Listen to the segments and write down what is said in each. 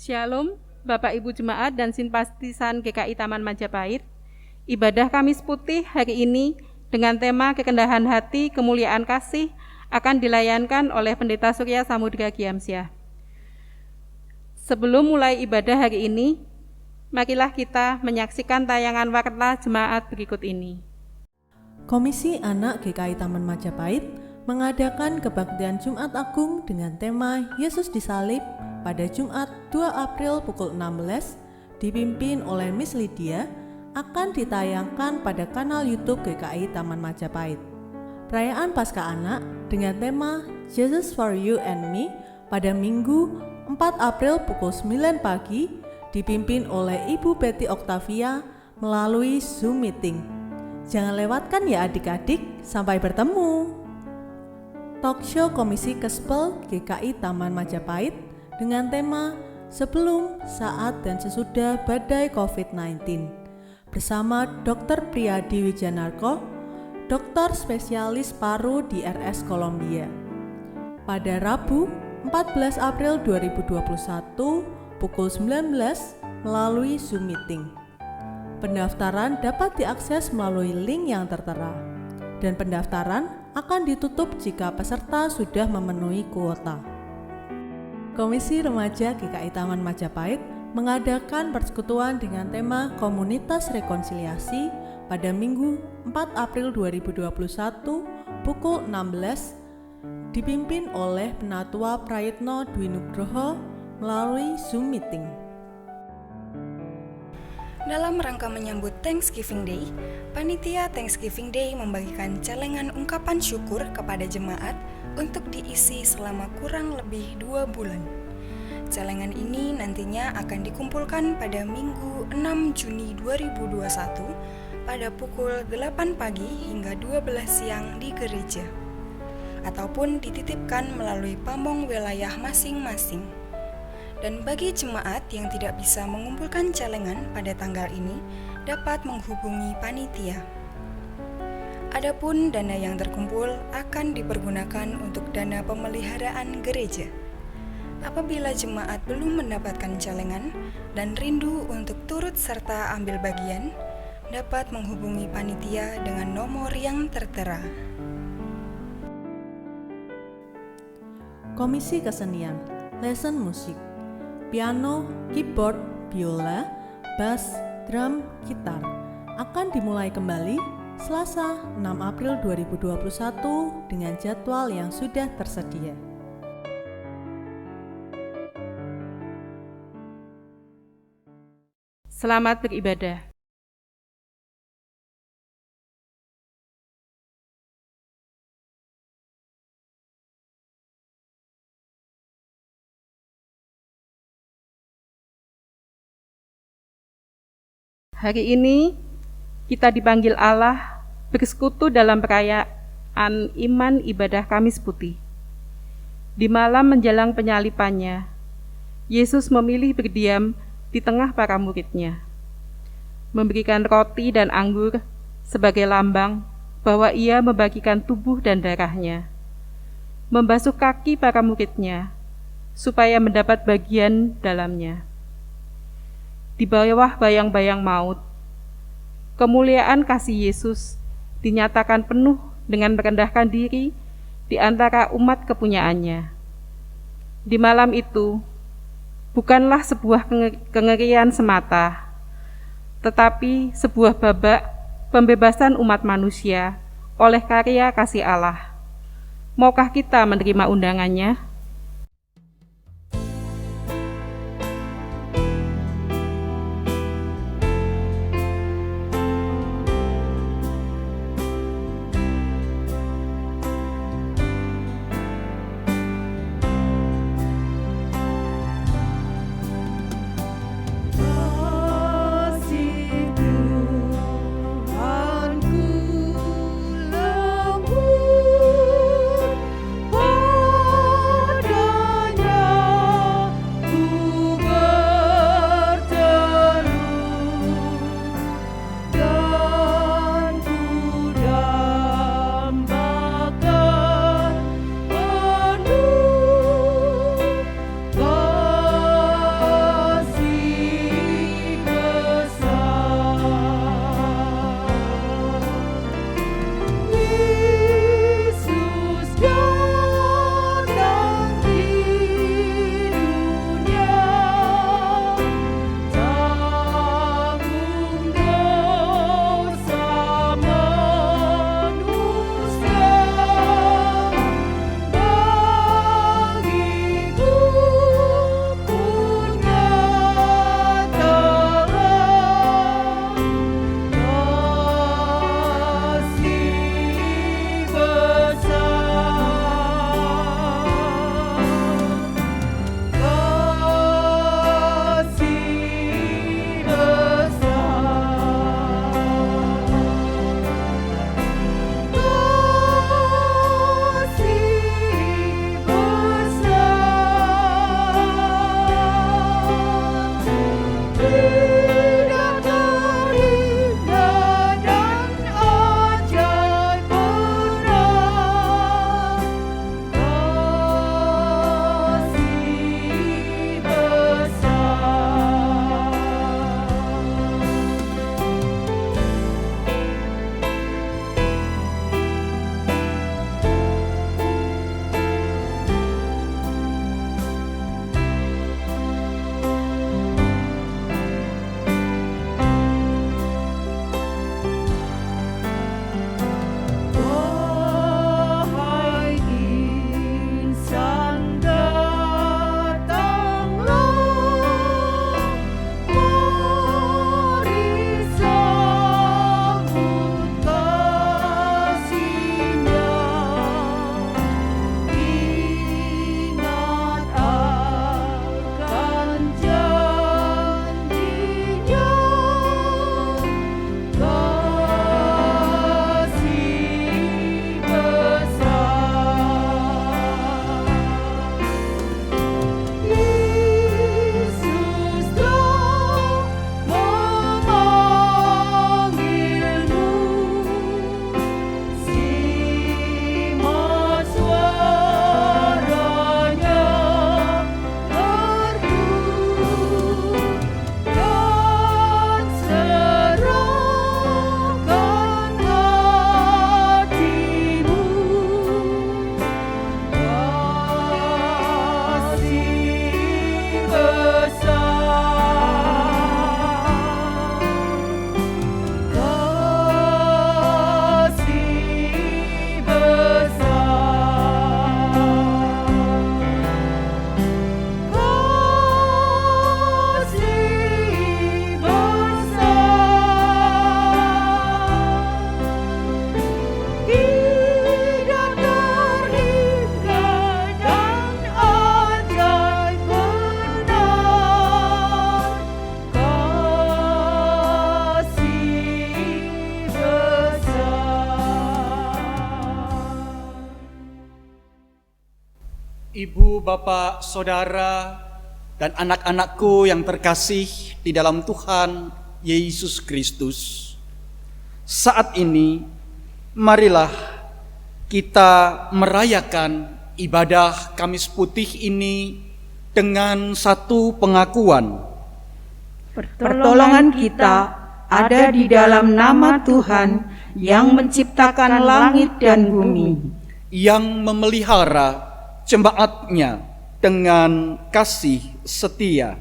Shalom, Bapak Ibu Jemaat dan Simpatisan GKI Taman Majapahit. Ibadah Kamis Putih hari ini dengan tema kerendahan hati, kemuliaan kasih akan dilayankan oleh Pendeta Surya Samudra Giamsyah. Sebelum mulai ibadah hari ini, marilah kita menyaksikan tayangan warta jemaat berikut ini. Komisi Anak GKI Taman Majapahit mengadakan kebaktian Jumat Agung dengan tema Yesus disalib pada Jumat 2 April pukul 16 dipimpin oleh Miss Lydia akan ditayangkan pada kanal YouTube GKI Taman Majapahit. Perayaan Paskah Anak dengan tema Jesus for You and Me pada Minggu 4 April pukul 9 pagi dipimpin oleh Ibu Betty Octavia melalui Zoom meeting. Jangan lewatkan ya adik-adik, sampai bertemu. Talkshow Komisi Kespel GKI Taman Majapahit dengan tema Sebelum, Saat, dan Sesudah Badai COVID-19 bersama Dr. Priyadi Wijanarko, dokter spesialis paru di RS Columbia. Pada Rabu 14 April 2021 pukul 19 melalui Zoom meeting. Pendaftaran dapat diakses melalui link yang tertera dan pendaftaran akan ditutup jika peserta sudah memenuhi kuota. Komisi Remaja GKI Taman Majapahit mengadakan persekutuan dengan tema Komunitas Rekonsiliasi pada Minggu 4 April 2021 pukul 16 dipimpin oleh Penatua Prayitno Dwi Nugroho melalui Zoom meeting. Dalam rangka menyambut Thanksgiving Day, Panitia Thanksgiving Day membagikan celengan ungkapan syukur kepada jemaat untuk diisi selama kurang lebih 2 bulan. Celengan ini nantinya akan dikumpulkan pada Minggu 6 Juni 2021 pada pukul 8 pagi hingga 12 siang di gereja, ataupun dititipkan melalui pamong wilayah masing-masing. Dan bagi jemaat yang tidak bisa mengumpulkan celengan pada tanggal ini, dapat menghubungi panitia. Adapun dana yang terkumpul akan dipergunakan untuk dana pemeliharaan gereja. Apabila jemaat belum mendapatkan celengan dan rindu untuk turut serta ambil bagian, dapat menghubungi panitia dengan nomor yang tertera. Komisi Kesenian, lesson musik, piano, keyboard, biola, bass, drum, gitar akan dimulai kembali Selasa 6 April 2021 dengan jadwal yang sudah tersedia. Selamat beribadah. Hari ini kita dipanggil Allah bersekutu dalam perayaan iman ibadah Kamis Putih. Di malam menjelang penyalipannya, Yesus memilih berdiam di tengah para muridnya, memberikan roti dan anggur sebagai lambang bahwa ia membagikan tubuh dan darahnya, membasuh kaki para muridnya supaya mendapat bagian dalamnya. Di bawah bayang-bayang maut, kemuliaan kasih Yesus dinyatakan penuh dengan merendahkan diri di antara umat kepunyaannya. Di malam itu, bukanlah sebuah kengerian semata, tetapi sebuah babak pembebasan umat manusia oleh karya kasih Allah. Maukah kita menerima undangannya? Lembut Ibu, Bapak, Saudara, dan anak-anakku yang terkasih di dalam Tuhan Yesus Kristus. Saat ini, marilah kita merayakan ibadah Kamis Putih ini dengan satu pengakuan. Pertolongan kita ada di dalam nama Tuhan yang menciptakan langit dan bumi, yang memelihara jemaatnya dengan kasih setia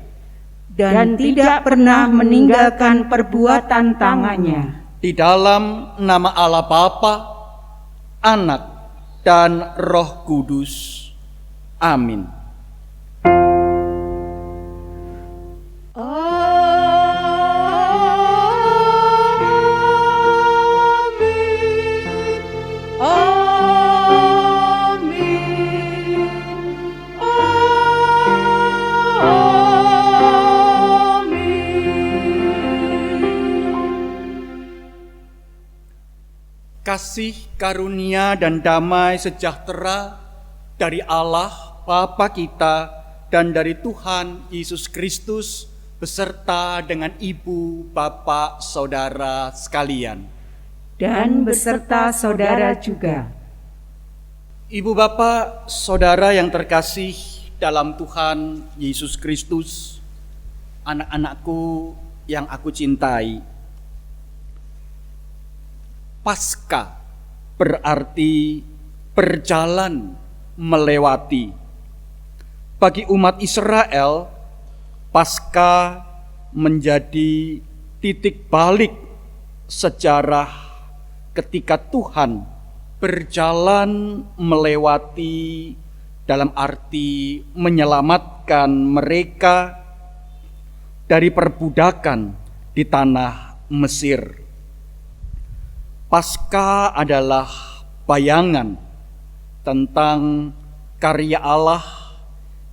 dan tidak pernah meninggalkan perbuatan tangannya. Di dalam nama Allah Bapa, Anak, dan Roh Kudus. Amin. Kasih karunia dan damai sejahtera dari Allah Bapa kita dan dari Tuhan Yesus Kristus beserta dengan ibu, bapak, saudara sekalian. Dan beserta saudara juga. Ibu, bapak, saudara yang terkasih dalam Tuhan Yesus Kristus, anak-anakku yang aku cintai. Paskah berarti berjalan melewati. Bagi umat Israel, Paskah menjadi titik balik sejarah ketika Tuhan berjalan melewati dalam arti menyelamatkan mereka dari perbudakan di tanah Mesir. Paskah adalah bayangan tentang karya Allah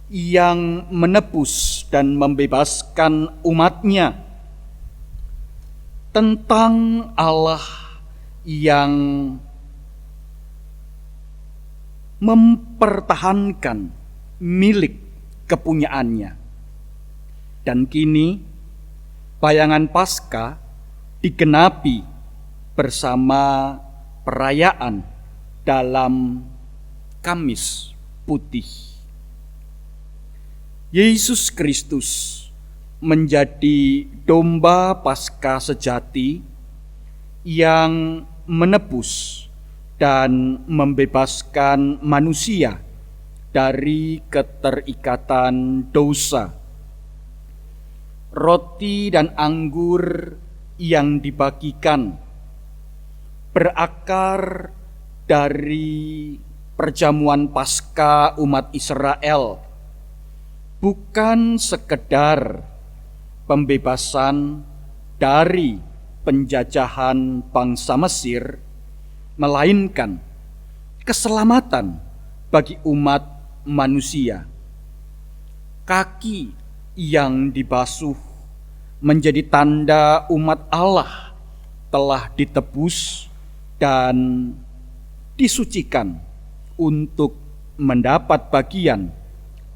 yang menebus dan membebaskan umatnya, tentang Allah yang mempertahankan milik kepunyaannya. Dan kini bayangan Paskah digenapi bersama perayaan dalam Kamis Putih. Yesus Kristus menjadi domba Paskah sejati yang menebus dan membebaskan manusia dari keterikatan dosa. Roti dan anggur yang dibagikan berakar dari perjamuan Paskah umat Israel, bukan sekedar pembebasan dari penjajahan bangsa Mesir, melainkan keselamatan bagi umat manusia. Kaki yang dibasuh menjadi tanda umat Allah telah ditebus dan disucikan untuk mendapat bagian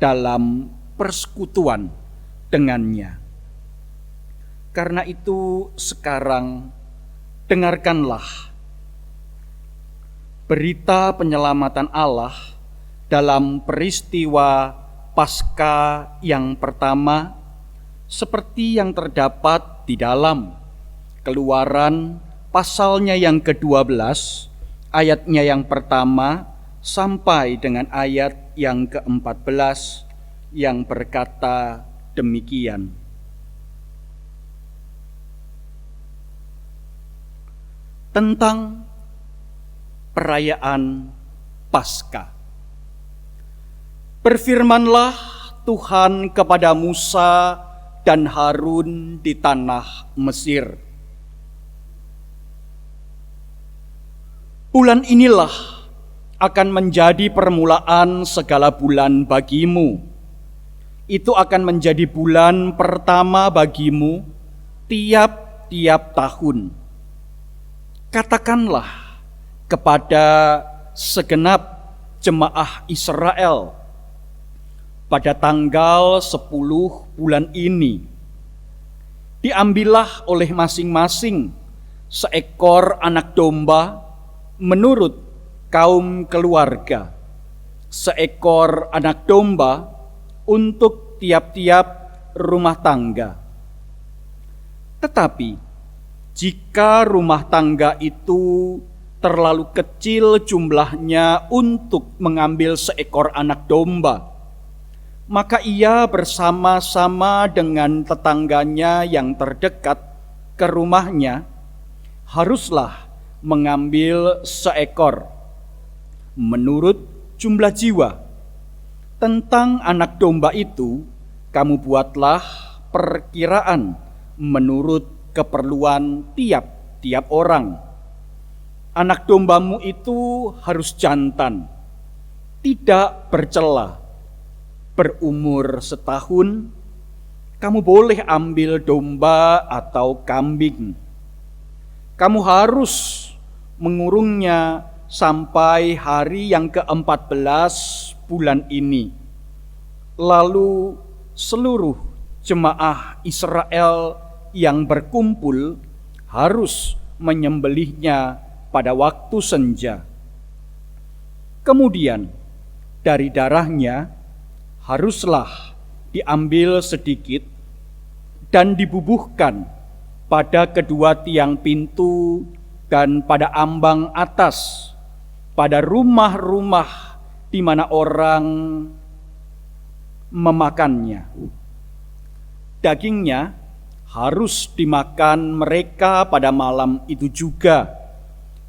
dalam persekutuan dengannya. Karena itu sekarang dengarkanlah berita penyelamatan Allah dalam peristiwa Paskah yang pertama, seperti yang terdapat di dalam Keluaran pasalnya yang ke-12, ayatnya yang pertama sampai dengan ayat yang ke-14 yang berkata demikian. Tentang perayaan Paskah. Berfirmanlah Tuhan kepada Musa dan Harun di tanah Mesir. Bulan inilah akan menjadi permulaan segala bulan bagimu. Itu akan menjadi bulan pertama bagimu tiap-tiap tahun. Katakanlah kepada segenap jemaah Israel, pada tanggal 10 bulan ini. Diambillah oleh masing-masing seekor anak domba menurut kaum keluarga, seekor anak domba untuk tiap-tiap rumah tangga. Tetapi jika rumah tangga itu terlalu kecil jumlahnya untuk mengambil seekor anak domba, maka ia bersama-sama dengan tetangganya yang terdekat ke rumahnya haruslah mengambil seekor menurut jumlah jiwa. Tentang anak domba itu, kamu buatlah perkiraan menurut keperluan tiap-tiap orang. Anak dombamu itu harus jantan, tidak bercela, berumur setahun. Kamu boleh ambil domba atau kambing. Kamu harus mengurungnya sampai hari yang ke-14 bulan ini. Lalu seluruh jemaah Israel yang berkumpul harus menyembelihnya pada waktu senja. Kemudian dari darahnya haruslah diambil sedikit dan dibubuhkan pada kedua tiang pintu dan pada ambang atas, pada rumah-rumah di mana orang memakannya. Dagingnya harus dimakan mereka pada malam itu juga.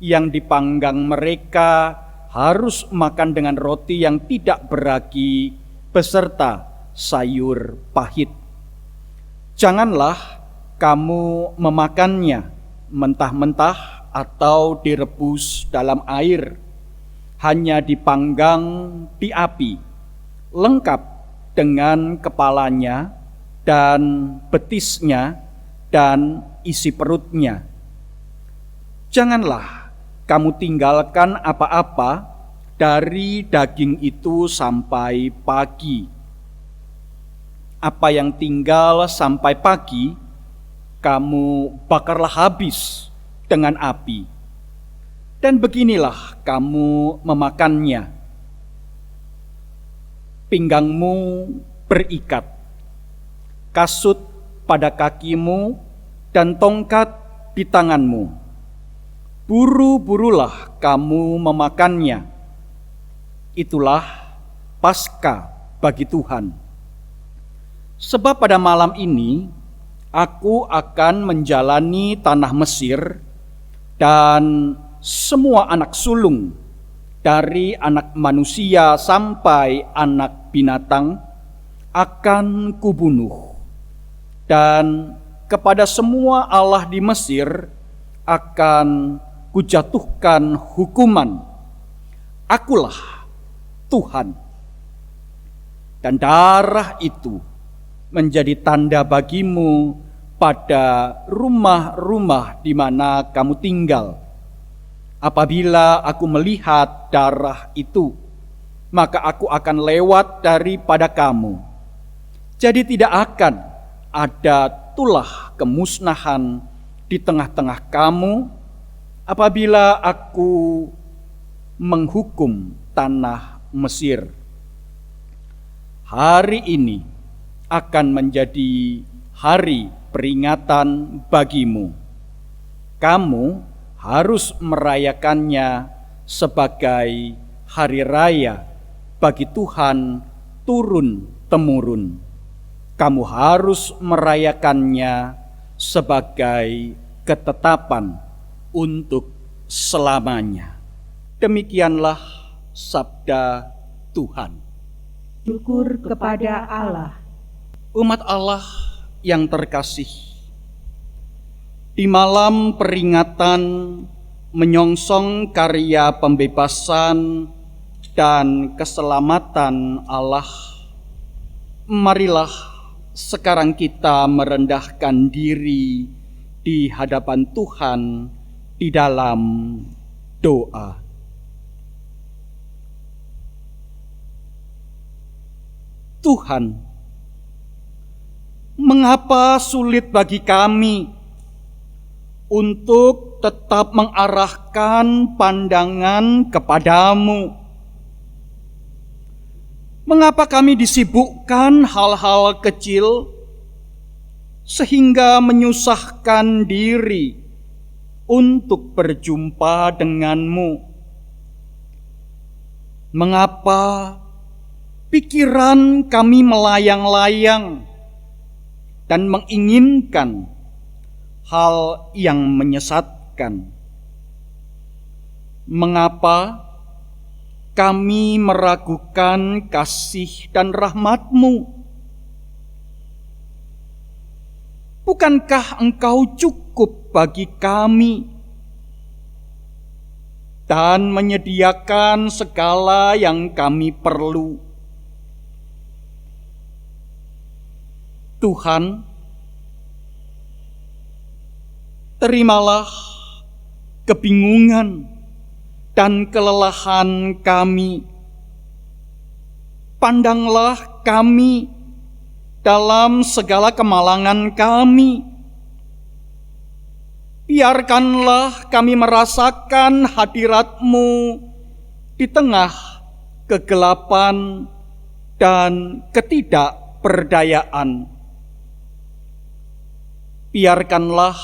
Yang dipanggang mereka harus makan dengan roti yang tidak beragi beserta sayur pahit. Janganlah kamu memakannya mentah-mentah atau direbus dalam air, hanya dipanggang di api, lengkap dengan kepalanya dan betisnya dan isi perutnya. Janganlah kamu tinggalkan apa-apa dari daging itu sampai pagi. Apa yang tinggal sampai pagi, kamu bakarlah habis dengan api. Dan beginilah kamu memakannya. Pinggangmu berikat, kasut pada kakimu, dan tongkat di tanganmu. Buru-burulah kamu memakannya. Itulah Paskah bagi Tuhan. Sebab pada malam ini aku akan menjalani tanah Mesir, dan semua anak sulung dari anak manusia sampai anak binatang akan kubunuh. Dan kepada semua allah di Mesir akan kujatuhkan hukuman. Akulah Tuhan. Dan darah itu menjadi tanda bagimu pada rumah-rumah di mana kamu tinggal. Apabila aku melihat darah itu, maka aku akan lewat daripada kamu. Jadi tidak akan ada tulah kemusnahan di tengah-tengah kamu apabila aku menghukum tanah Mesir. Hari ini akan menjadi hari peringatan bagimu. Kamu harus merayakannya sebagai hari raya bagi Tuhan turun-temurun. Kamu harus merayakannya sebagai ketetapan untuk selamanya. Demikianlah sabda Tuhan. Syukur kepada Allah. Umat Allah yang terkasih, di malam peringatan menyongsong karya pembebasan dan keselamatan Allah, marilah sekarang kita merendahkan diri di hadapan Tuhan di dalam doa. Tuhan, mengapa sulit bagi kami untuk tetap mengarahkan pandangan kepadamu? Mengapa kami disibukkan hal-hal kecil sehingga menyusahkan diri untuk berjumpa denganmu? Mengapa pikiran kami melayang-layang dan menginginkan hal yang menyesatkan? Mengapa kami meragukan kasih dan rahmat-Mu? Bukankah Engkau cukup bagi kami dan menyediakan segala yang kami perlu? Tuhan, terimalah kebingungan dan kelelahan kami. Pandanglah kami dalam segala kemalangan kami. Biarkanlah kami merasakan hadirat-Mu di tengah kegelapan dan ketidakberdayaan. Biarkanlah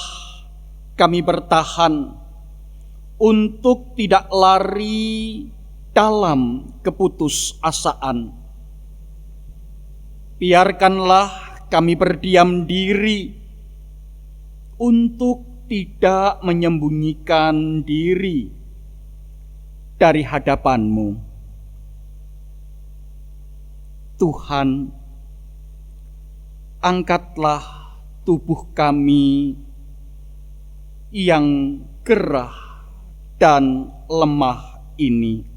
kami bertahan untuk tidak lari dalam keputusasaan. Biarkanlah kami berdiam diri untuk tidak menyembunyikan diri dari hadapan-Mu. Tuhan, angkatlah tubuh kami yang gerah dan lemah ini.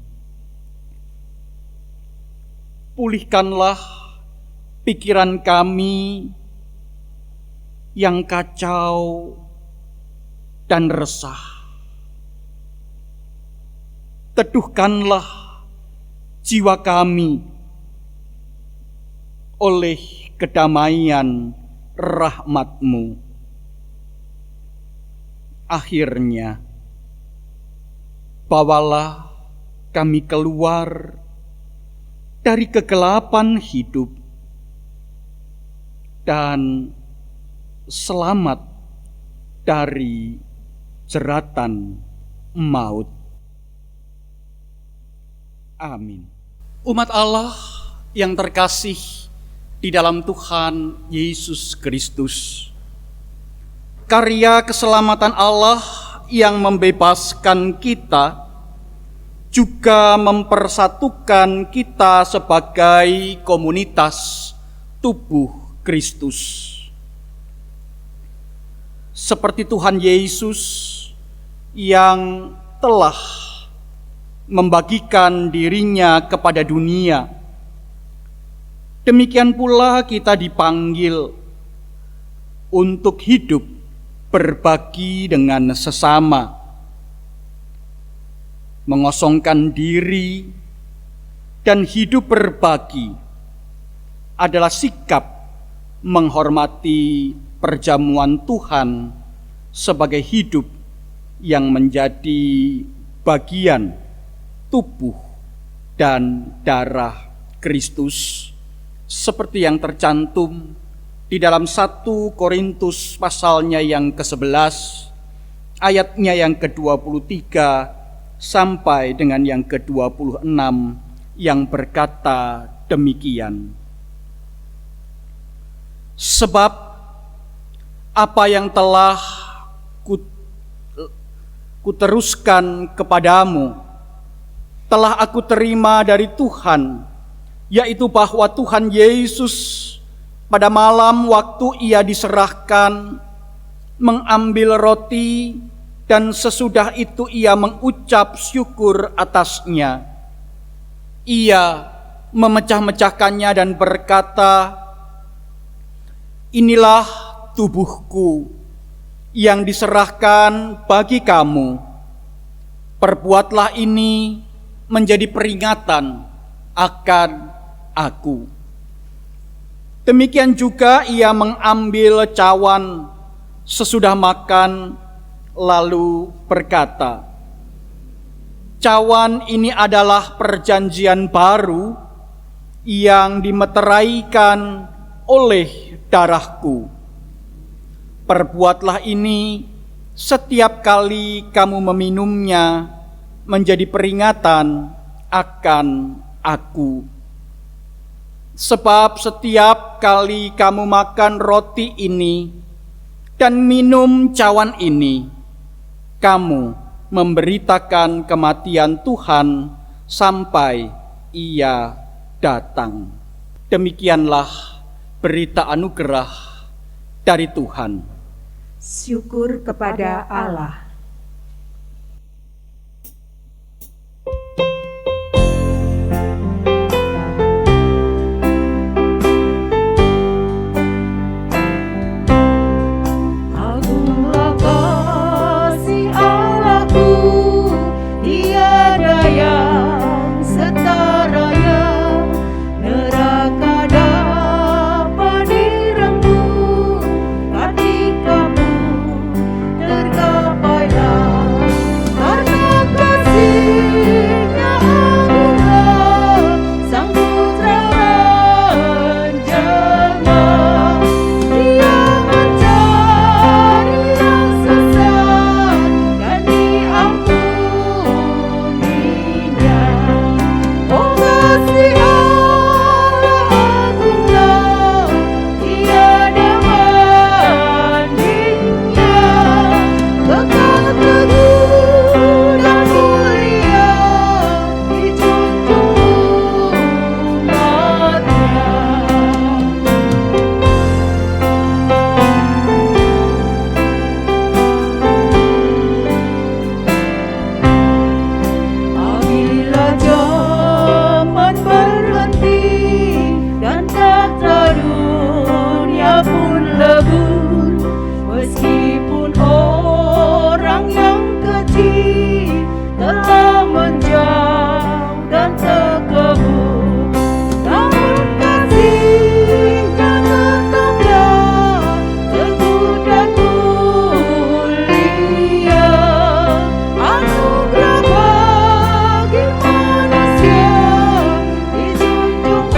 Pulihkanlah pikiran kami yang kacau dan resah. Teduhkanlah jiwa kami oleh kedamaian rahmat-Mu. Akhirnya, bawalah kami keluar dari kegelapan hidup dan selamat dari jeratan maut. Amin. Umat Allah yang terkasih di dalam Tuhan Yesus Kristus, karya keselamatan Allah yang membebaskan kita juga mempersatukan kita sebagai komunitas tubuh Kristus. Seperti Tuhan Yesus yang telah membagikan dirinya kepada dunia, demikian pula kita dipanggil untuk hidup berbagi dengan sesama. Mengosongkan diri dan hidup berbagi adalah sikap menghormati perjamuan Tuhan sebagai hidup yang menjadi bagian tubuh dan darah Kristus, seperti yang tercantum di dalam 1 Korintus pasalnya yang ke-11, ayatnya yang ke-23 sampai dengan yang ke-26, yang berkata demikian. Sebab apa yang telah kuteruskan kepadamu telah aku terima dari Tuhan, yaitu bahwa Tuhan Yesus pada malam waktu Ia diserahkan mengambil roti, dan sesudah itu Ia mengucap syukur atasnya. Ia memecah-mecahkannya dan berkata, "Inilah tubuhku yang diserahkan bagi kamu. Perbuatlah ini menjadi peringatan akan aku." Demikian juga ia mengambil cawan sesudah makan, lalu berkata, "Cawan ini adalah perjanjian baru yang dimeteraikan oleh darahku. Perbuatlah ini setiap kali kamu meminumnya menjadi peringatan akan aku. Sebab setiap kali kamu makan roti ini dan minum cawan ini, kamu memberitakan kematian Tuhan sampai Ia datang." Demikianlah berita anugerah dari Tuhan. Syukur kepada Allah. Agunglah kasih Allahku, tiada yang setaranya. Neraka dapat direnggut ketika tergapailah, karena kasih-Nya agunglah Sang Putra menjelma. Dia mencari yang sesat dan diampuninya. Oh, kasih Allah agunglah, tiada bandingnya. Kekal teguh dan mulia dijunjung umatnya. Apabila zaman berhenti dan tahta dunia pun lebur, meskipun orang yang kecil telah menjauh dan terkebur, namun kasih-Nya tetaplah teguh dan mulia. Anugerah bagi manusia dijunjung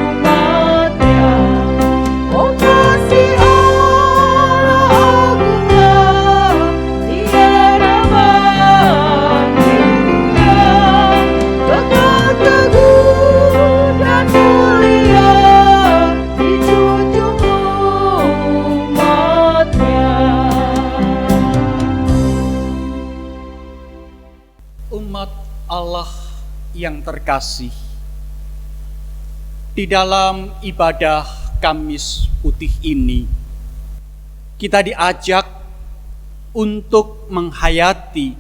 umatnya. Oh, kasih Allah agunglah, tiada bandingnya. Kekal teguh dan mulia dijunjung umatnya. Umat Allah yang terkasih, di dalam ibadah Kamis Putih ini, kita diajak untuk menghayati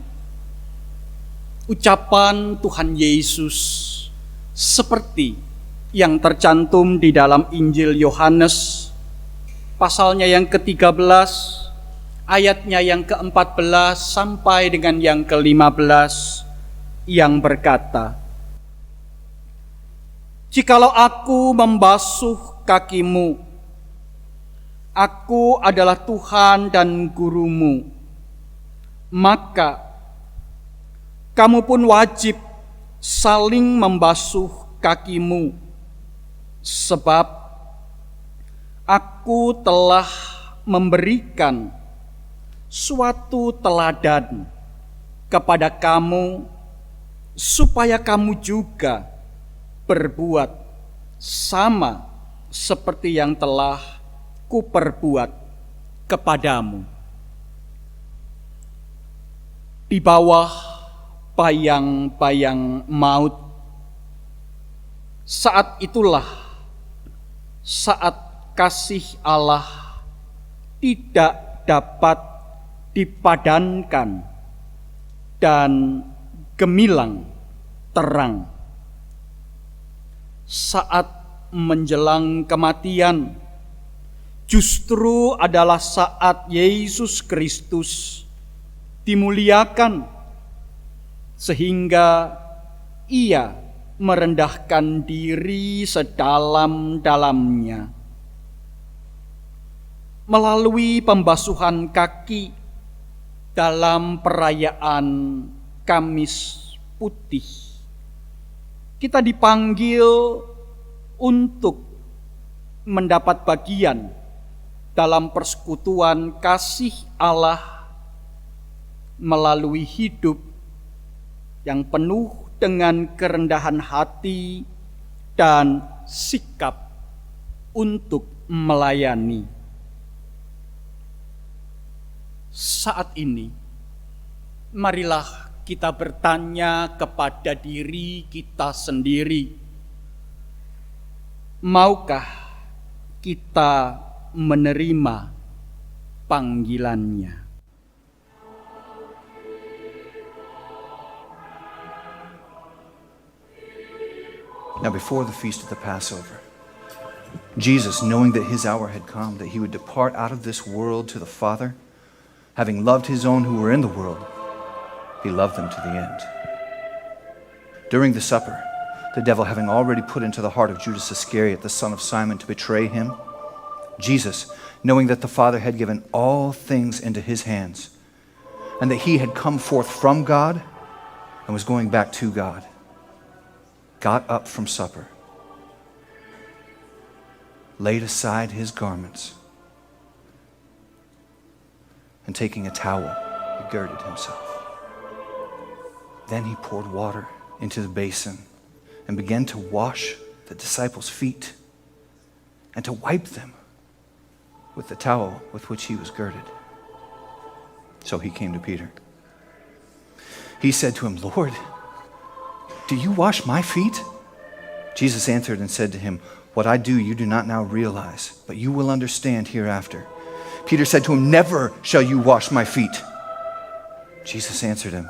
ucapan Tuhan Yesus seperti yang tercantum di dalam Injil Yohanes, pasalnya yang ke-13, ayatnya yang ke-14 sampai dengan yang ke-15, yang berkata, "Jikalau aku membasuh kakimu, aku adalah Tuhan dan gurumu, maka kamu pun wajib saling membasuh kakimu, sebab aku telah memberikan suatu teladan kepada kamu, supaya kamu juga berbuat sama seperti yang telah kuperbuat kepadamu." Di bawah bayang-bayang maut, saat itulah saat kasih Allah tidak dapat dipadankan dan gemilang terang. Saat menjelang kematian, justru adalah saat Yesus Kristus dimuliakan, sehingga Ia merendahkan diri sedalam-dalamnya. Melalui pembasuhan kaki dalam perayaan Kamis Putih, kita dipanggil untuk mendapat bagian dalam persekutuan kasih Allah melalui hidup yang penuh dengan kerendahan hati dan sikap untuk melayani. Saat ini, marilah kita bertanya kepada diri kita sendiri, maukah kita menerima panggilannya? Now before the feast of the Passover, Jesus, knowing that his hour had come, that he would depart out of this world to the Father, having loved his own who were in the world, he loved them to the end. During the supper, the devil having already put into the heart of Judas Iscariot, the son of Simon, to betray him, Jesus, knowing that the Father had given all things into his hands, and that he had come forth from God and was going back to God, got up from supper, laid aside his garments, and taking a towel, he girded himself. Then he poured water into the basin and began to wash the disciples' feet and to wipe them with the towel with which he was girded. So he came to Peter. He said to him, "Lord, do you wash my feet?" Jesus answered and said to him, "What I do you do not now realize, but you will understand hereafter." Peter said to him, "Never shall you wash my feet." Jesus answered him,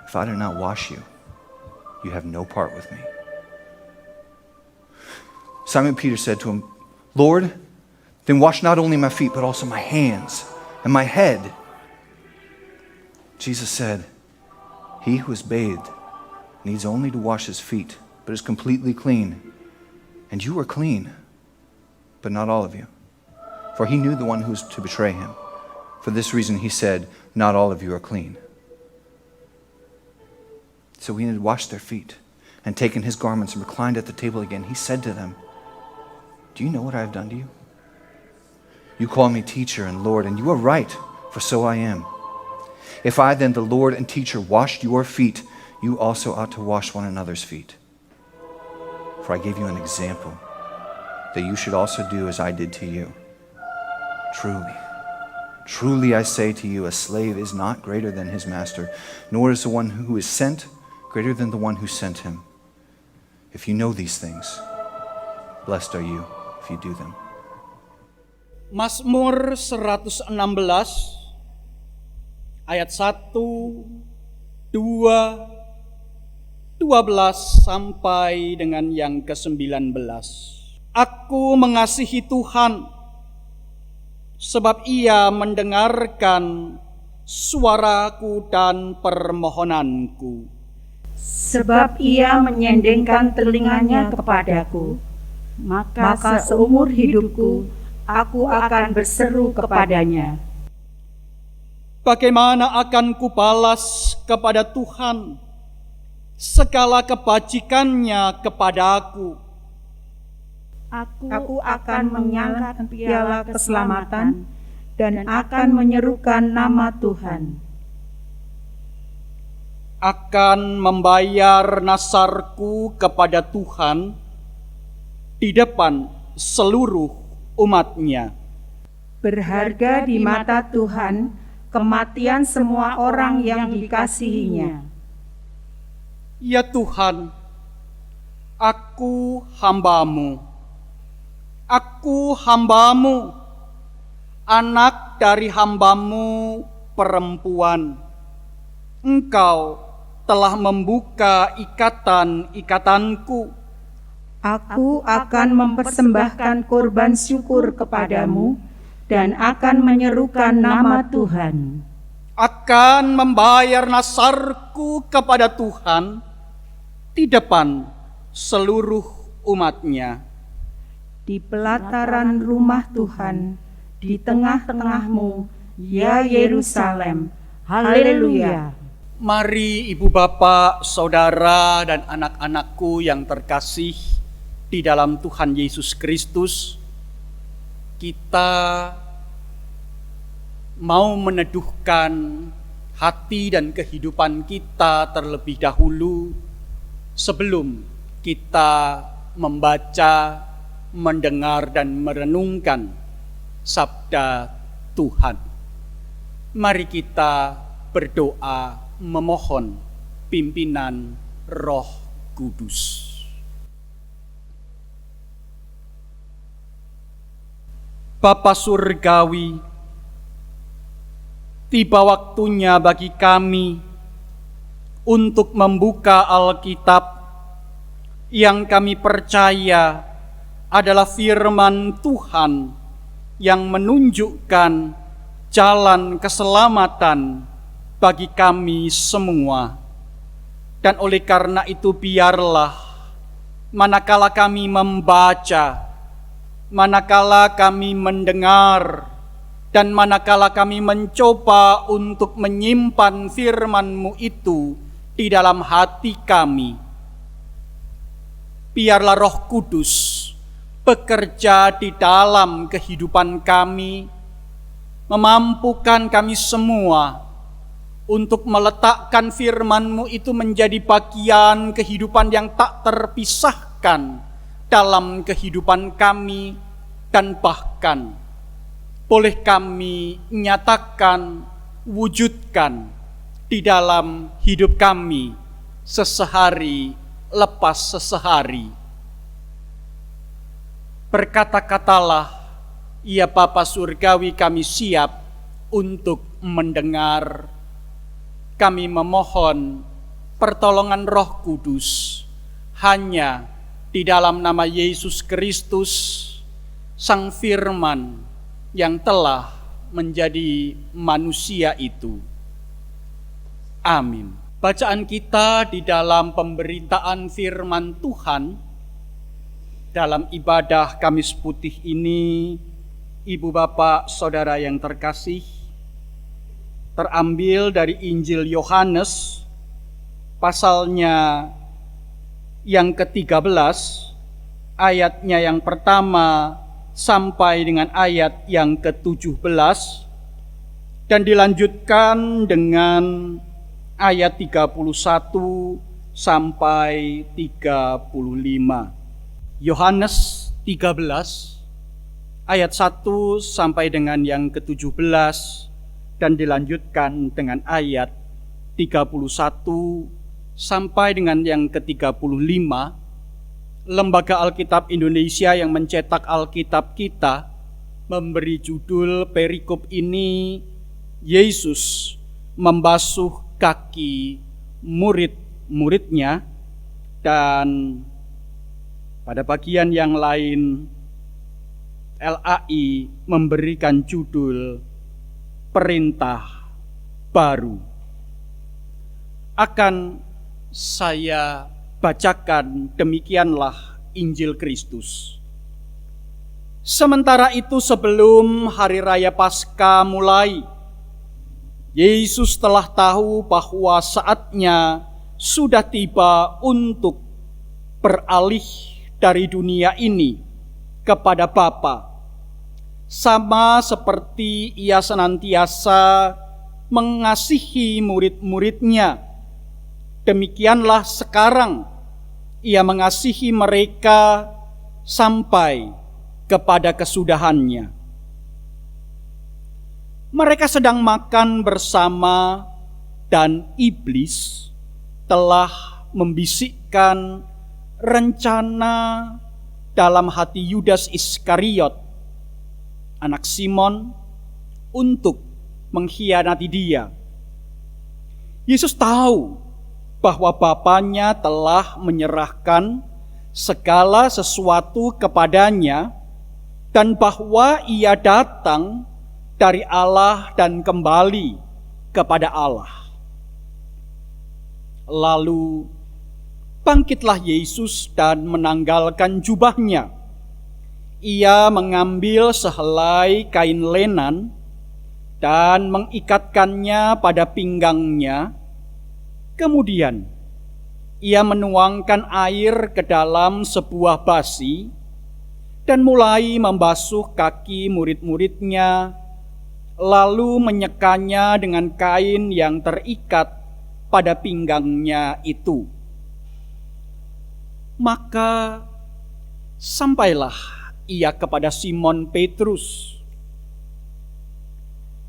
"If I do not wash you, you have no part with me." Simon Peter said to him, "Lord, then wash not only my feet, but also my hands and my head." Jesus said, "He who is bathed needs only to wash his feet, but is completely clean. And you are clean, but not all of you." For he knew the one who was to betray him. For this reason he said, "Not all of you are clean." So when he had washed their feet and taken his garments and reclined at the table again, he said to them, "Do you know what I have done to you? You call me teacher and Lord, and you are right, for so I am. If I then, the Lord and teacher, washed your feet, you also ought to wash one another's feet. For I gave you an example, that you should also do as I did to you. Truly, truly I say to you, a slave is not greater than his master, nor is the one who is sent greater than the one who sent him. If you know these things, blessed are you if you do them." Mazmur 116 ayat 1, 2, 12 sampai dengan yang ke-19. Aku mengasihi Tuhan sebab Ia mendengarkan suaraku dan permohonanku. Sebab ia menyendengkan telinganya kepadaku, maka seumur hidupku aku akan berseru kepadanya. Bagaimana akan kubalas kepada Tuhan segala kebajikannya kepadaku? Aku akan mengangkat piala keselamatan dan akan menyerukan nama Tuhan. Akan membayar nasarku kepada Tuhan di depan seluruh umat-Nya. Berharga di mata Tuhan kematian semua orang yang dikasihinya. Ya Tuhan, aku hamba-Mu, anak dari hamba-Mu perempuan. Engkau telah membuka ikatan-ikatanku. Aku akan mempersembahkan korban syukur kepadamu dan akan menyerukan nama Tuhan. Akan membayar nasarku kepada Tuhan di depan seluruh umatnya. Di pelataran rumah Tuhan, di tengah-tengahmu, ya Yerusalem. Haleluya. Mari ibu bapak, saudara dan anak-anakku yang terkasih di dalam Tuhan Yesus Kristus, kita mau meneduhkan hati dan kehidupan kita terlebih dahulu sebelum kita membaca, mendengar dan merenungkan sabda Tuhan. Mari kita berdoa memohon pimpinan Roh Kudus. Bapa Surgawi, tiba waktunya bagi kami untuk membuka Alkitab yang kami percaya adalah firman Tuhan yang menunjukkan jalan keselamatan bagi kami semua. Dan oleh karena itu biarlah manakala kami membaca, manakala kami mendengar, dan manakala kami mencoba untuk menyimpan firman-Mu itu di dalam hati kami, biarlah Roh Kudus bekerja di dalam kehidupan kami, memampukan kami semua untuk meletakkan firman-Mu itu menjadi bagian kehidupan yang tak terpisahkan dalam kehidupan kami, dan bahkan boleh kami nyatakan, wujudkan di dalam hidup kami sesehari lepas sesehari. Berkata-katalah, ya Bapa Surgawi, kami siap untuk mendengar. Kami memohon pertolongan Roh Kudus hanya di dalam nama Yesus Kristus, Sang Firman yang telah menjadi manusia itu. Amin. Bacaan kita di dalam pemberitaan firman Tuhan dalam ibadah Kamis Putih ini, ibu bapak saudara yang terkasih, terambil dari Injil Yohanes pasalnya yang ke-13, ayatnya yang pertama sampai dengan ayat yang ke-17, dan dilanjutkan dengan ayat 31 sampai 35. Yohanes 13 ayat 1 sampai dengan yang ke-17, dan dilanjutkan dengan ayat 31 sampai dengan yang ke-35. Lembaga Alkitab Indonesia yang mencetak Alkitab kita memberi judul perikop ini, Yesus membasuh kaki murid-muridnya, dan pada bagian yang lain LAI memberikan judul perintah baru. Akan saya bacakan demikianlah Injil Kristus. Sementara itu sebelum hari raya Paskah mulai, Yesus telah tahu bahwa saatnya sudah tiba untuk beralih dari dunia ini kepada Bapa. Sama seperti ia senantiasa mengasihi murid-muridnya, demikianlah sekarang ia mengasihi mereka sampai kepada kesudahannya. Mereka sedang makan bersama, dan iblis telah membisikkan rencana dalam hati Yudas Iskariot, anak Simon, untuk mengkhianati dia. Yesus tahu bahwa Bapanya telah menyerahkan segala sesuatu kepadanya, dan bahwa ia datang dari Allah dan kembali kepada Allah. Lalu bangkitlah Yesus dan menanggalkan jubahnya. Ia mengambil sehelai kain lenan dan mengikatkannya pada pinggangnya. Kemudian ia menuangkan air ke dalam sebuah basi dan mulai membasuh kaki murid-muridnya, lalu menyekanya dengan kain yang terikat pada pinggangnya itu. Maka sampailah ia kepada Simon Petrus.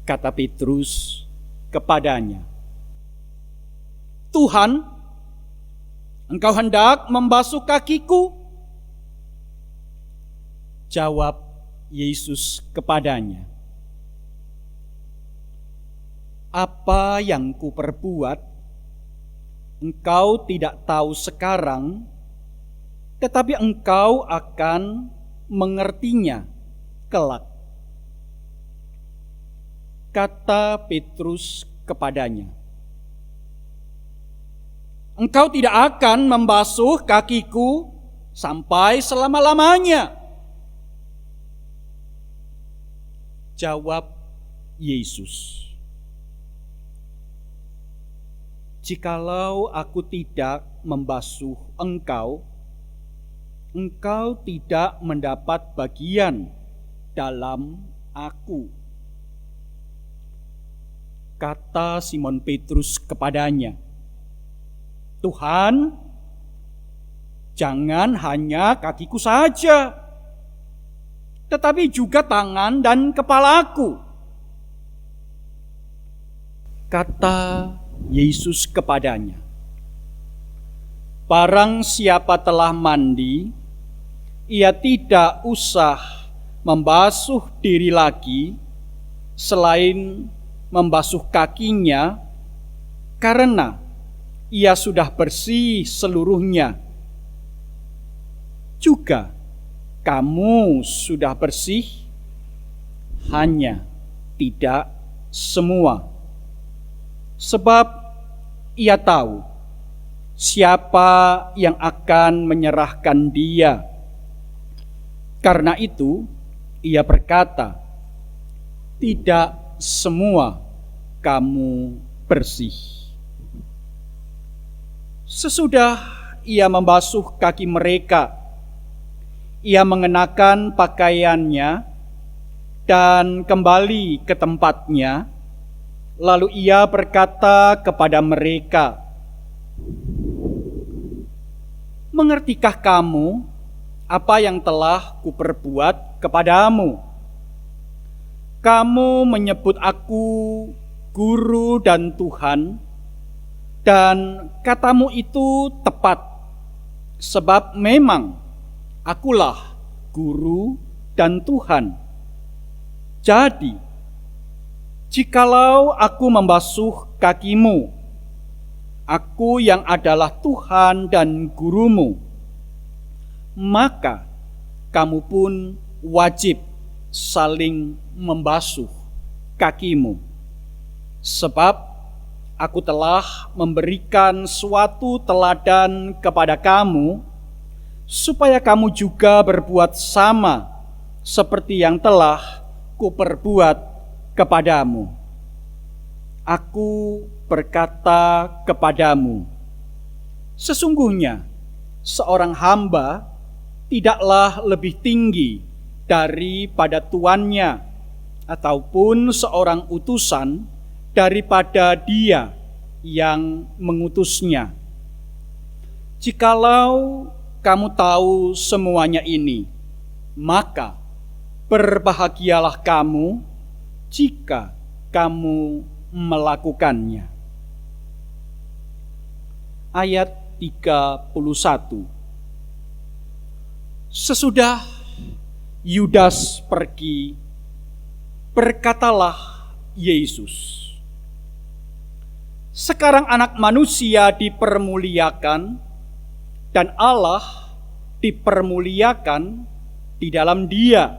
Kata Petrus kepadanya, "Tuhan, Engkau hendak membasuh kakiku?" Jawab Yesus kepadanya, "Apa yang kuperbuat, engkau tidak tahu sekarang, tetapi engkau akan mengertinya kelak." Kata Petrus kepadanya, "Engkau tidak akan membasuh kakiku sampai selama-lamanya." Jawab Yesus, "Jikalau aku tidak membasuh engkau, engkau tidak mendapat bagian dalam aku." Kata Simon Petrus kepadanya, "Tuhan, jangan hanya kakiku saja, tetapi juga tangan dan kepalaku." Kata Yesus kepadanya, "Barang siapa telah mandi, ia tidak usah membasuh diri lagi selain membasuh kakinya, karena ia sudah bersih seluruhnya. Juga kamu sudah bersih, hanya tidak semua. Sebab ia tahu siapa yang akan menyerahkan dia. Karena itu ia berkata, tidak semua kamu bersih." Sesudah ia membasuh kaki mereka, ia mengenakan pakaiannya dan kembali ke tempatnya. Lalu ia berkata kepada mereka, "Mengertikah kamu apa yang telah kuperbuat kepadamu? Kamu menyebut aku Guru dan Tuhan, dan katamu itu tepat, sebab memang akulah Guru dan Tuhan. Jadi, jikalau aku membasuh kakimu, aku yang adalah Tuhan dan Gurumu, maka kamu pun wajib saling membasuh kakimu. Sebab aku telah memberikan suatu teladan kepada kamu, supaya kamu juga berbuat sama seperti yang telah kuperbuat kepadamu. Aku berkata kepadamu, sesungguhnya seorang hamba tidaklah lebih tinggi daripada tuannya, ataupun seorang utusan daripada dia yang mengutusnya. Jikalau kamu tahu semuanya ini, maka berbahagialah kamu jika kamu melakukannya." Ayat 31. Sesudah Yudas pergi, berkatalah Yesus, "Sekarang Anak Manusia dipermuliakan, dan Allah dipermuliakan di dalam Dia.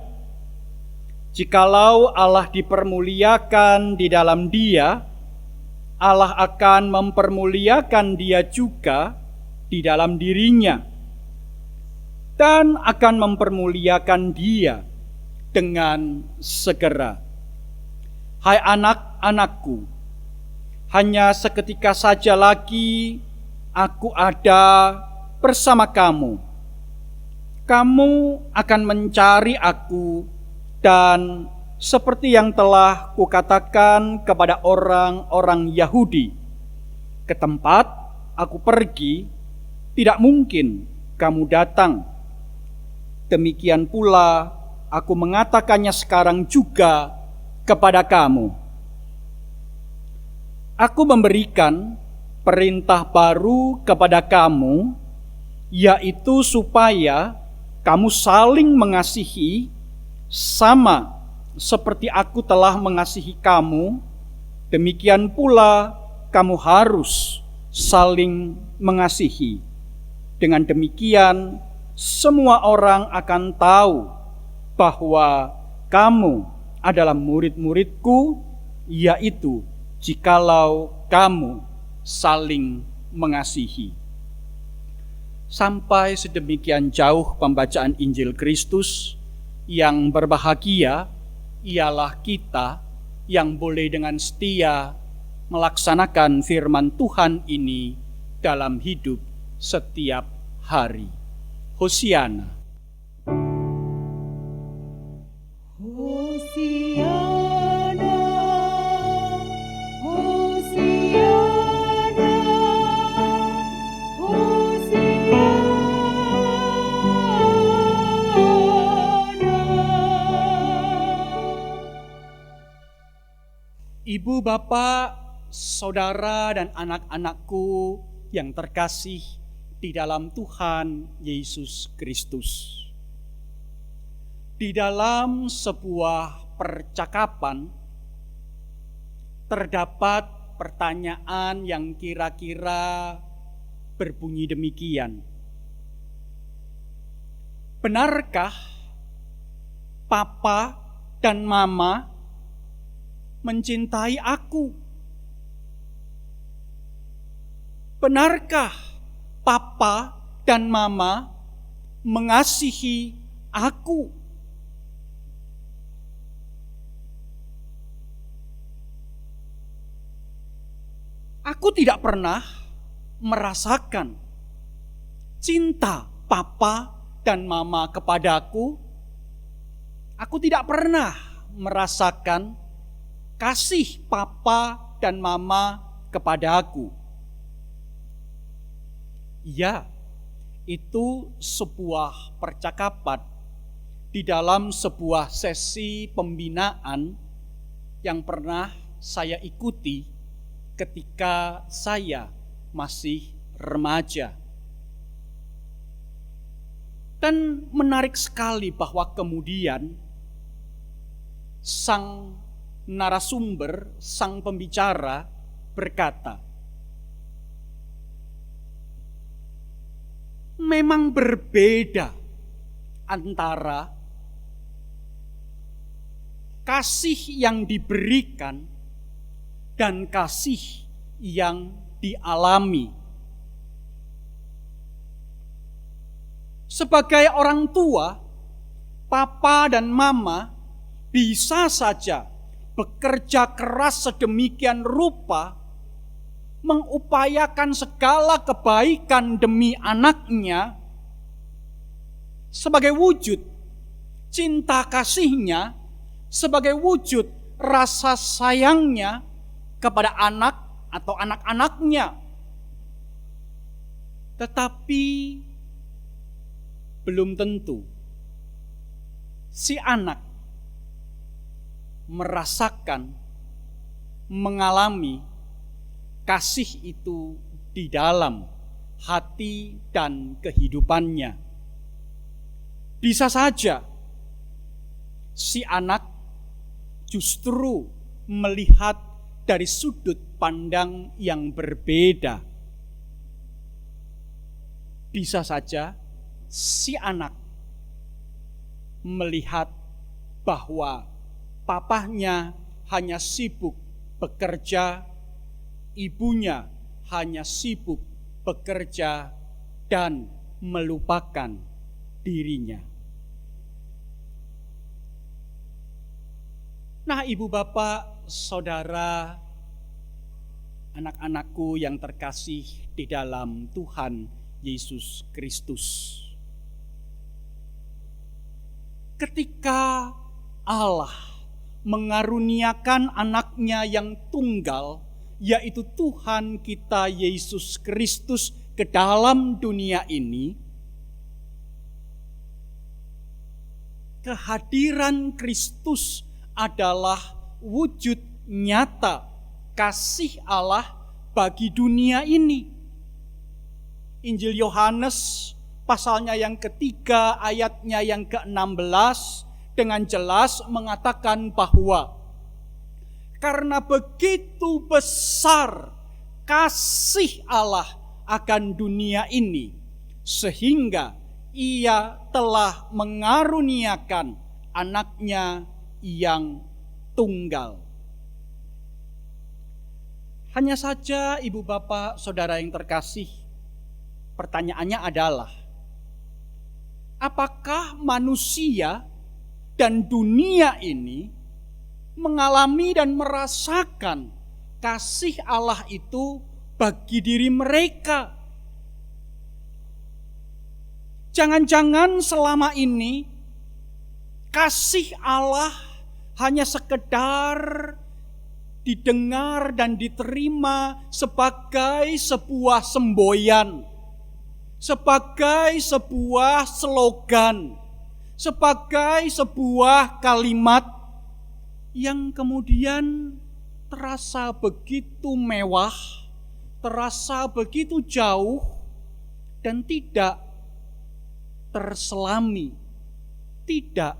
Jikalau Allah dipermuliakan di dalam Dia, Allah akan mempermuliakan Dia juga di dalam dirinya dan akan mempermuliakan Dia dengan segera. Hai anak-anakku, hanya seketika saja lagi aku ada bersama kamu. Kamu akan mencari aku, dan seperti yang telah kukatakan kepada orang-orang Yahudi, ke tempat aku pergi, tidak mungkin kamu datang. Demikian pula aku mengatakannya sekarang juga kepada kamu. Aku memberikan perintah baru kepada kamu, yaitu supaya kamu saling mengasihi sama seperti aku telah mengasihi kamu, demikian pula kamu harus saling mengasihi. Dengan demikian, semua orang akan tahu bahwa kamu adalah murid-muridku, yaitu jikalau kamu saling mengasihi. Sampai sedemikian jauh pembacaan Injil Kristus. Yang berbahagia ialah kita yang boleh dengan setia melaksanakan firman Tuhan ini dalam hidup setiap hari. Hosiana. Ibu, bapak, saudara, dan anak-anakku yang terkasih di dalam Tuhan Yesus Kristus. Di dalam sebuah percakapan terdapat pertanyaan yang kira-kira berbunyi demikian. Benarkah papa dan mama mencintai aku? Benarkah papa dan mama mengasihi aku? Aku tidak pernah merasakan cinta papa dan mama kepadaku. Aku tidak pernah merasakan kasih papa dan mama kepada aku. Ya, itu sebuah percakapan di dalam sebuah sesi pembinaan yang pernah saya ikuti ketika saya masih remaja. Dan menarik sekali bahwa kemudian sang narasumber, sang pembicara berkata, memang berbeda antara kasih yang diberikan dan kasih yang dialami. Sebagai orang tua, papa dan mama bisa saja bekerja keras sedemikian rupa, mengupayakan segala kebaikan demi anaknya, sebagai wujud cinta kasihnya, sebagai wujud rasa sayangnya kepada anak atau anak-anaknya. Tetapi belum tentu si anak merasakan, mengalami kasih itu di dalam hati dan kehidupannya. Bisa saja si anak justru melihat dari sudut pandang yang berbeda. Bisa saja si anak melihat bahwa papahnya hanya sibuk bekerja, ibunya hanya sibuk bekerja dan melupakan dirinya. Nah, ibu bapak, saudara, anak-anakku yang terkasih di dalam Tuhan Yesus Kristus. Ketika Allah mengaruniakan anaknya yang tunggal, yaitu Tuhan kita Yesus Kristus ke dalam dunia ini, kehadiran Kristus adalah wujud nyata kasih Allah bagi dunia ini. Injil Yohanes pasalnya yang ketiga ayatnya yang ke-16 dengan jelas mengatakan bahwa karena begitu besar kasih Allah akan dunia ini, sehingga Ia telah mengaruniakan anaknya yang tunggal. Hanya saja ibu bapak saudara yang terkasih, pertanyaannya adalah, apakah manusia dan dunia ini mengalami dan merasakan kasih Allah itu bagi diri mereka? Jangan-jangan selama ini kasih Allah hanya sekedar didengar dan diterima sebagai sebuah semboyan, sebagai sebuah slogan, sebagai sebuah kalimat yang kemudian terasa begitu mewah, terasa begitu jauh, dan tidak terselami, tidak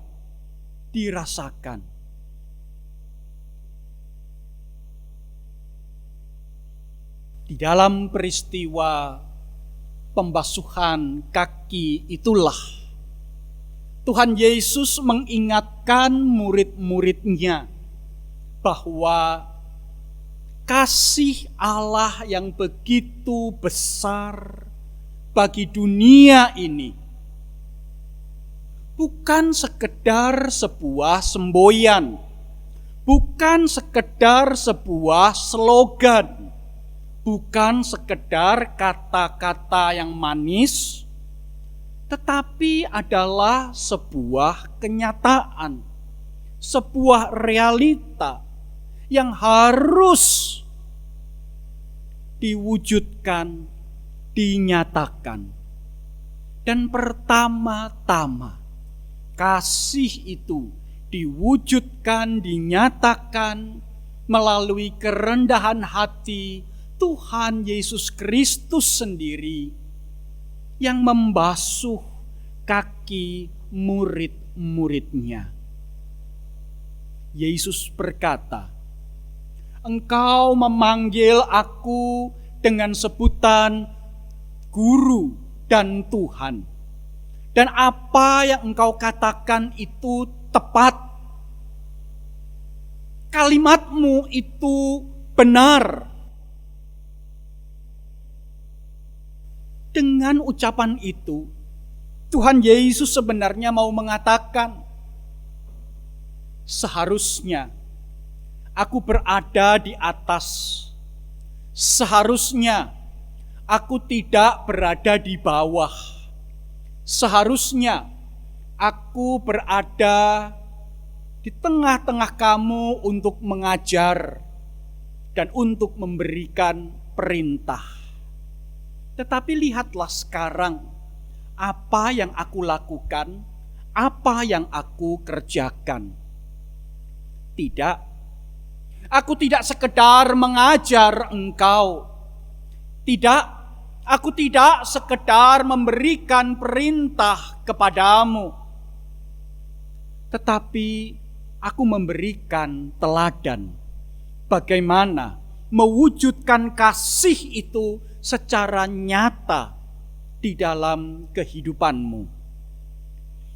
dirasakan. Di dalam peristiwa pembasuhan kaki itulah Tuhan Yesus mengingatkan murid-muridnya bahwa kasih Allah yang begitu besar bagi dunia ini bukan sekedar sebuah semboyan, bukan sekedar sebuah slogan, bukan sekedar kata-kata yang manis, tetapi adalah sebuah kenyataan, sebuah realita yang harus diwujudkan, dinyatakan. Dan pertama-tama, kasih itu diwujudkan, dinyatakan melalui kerendahan hati Tuhan Yesus Kristus sendiri yang membasuh kaki murid-muridnya. Yesus berkata, "Engkau memanggil aku dengan sebutan Guru dan Tuhan. Dan apa yang engkau katakan itu tepat. Kalimatmu itu benar." Dengan ucapan itu, Tuhan Yesus sebenarnya mau mengatakan, seharusnya aku berada di atas. Seharusnya aku tidak berada di bawah. Seharusnya aku berada di tengah-tengah kamu untuk mengajar dan untuk memberikan perintah. Tetapi lihatlah sekarang apa yang aku lakukan, apa yang aku kerjakan. Tidak, aku tidak sekedar mengajar engkau. Tidak, aku tidak sekedar memberikan perintah kepadamu. Tetapi aku memberikan teladan bagaimana mewujudkan kasih itu secara nyata di dalam kehidupanmu.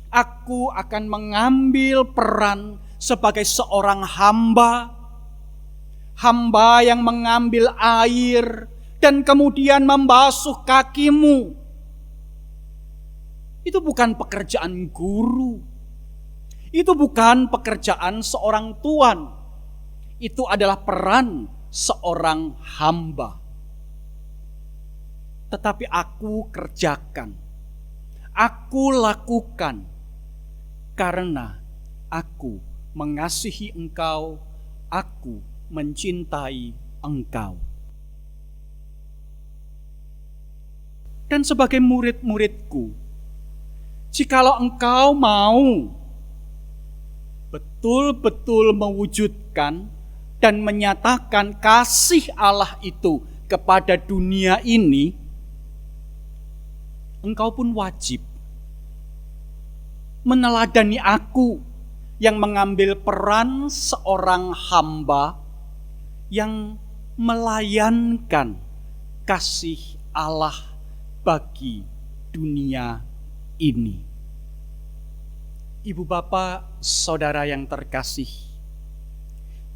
Aku akan mengambil peran sebagai seorang hamba yang mengambil air dan kemudian membasuh kakimu Itu bukan pekerjaan guru. Itu bukan pekerjaan seorang tuan. Itu adalah peran seorang hamba. Tetapi aku kerjakan. Aku lakukan karena aku mengasihi engkau, aku mencintai engkau. Dan sebagai murid-muridku, jikalau engkau mau betul-betul mewujudkan dan menyatakan kasih Allah itu kepada dunia ini, engkau pun wajib meneladani aku yang mengambil peran seorang hamba yang melayankan kasih Allah bagi dunia ini. Ibu bapak, saudara yang terkasih,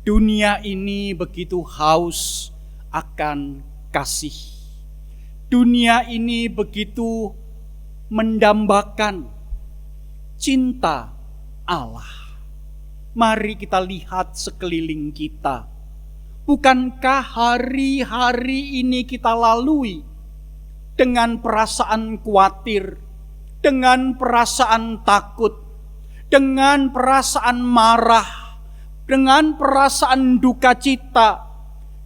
dunia ini begitu haus akan kasih. Dunia ini begitu mendambakan cinta Allah. Mari kita lihat sekeliling kita. Bukankah hari-hari ini kita lalui dengan perasaan khawatir, dengan perasaan takut, dengan perasaan marah, dengan perasaan duka cita,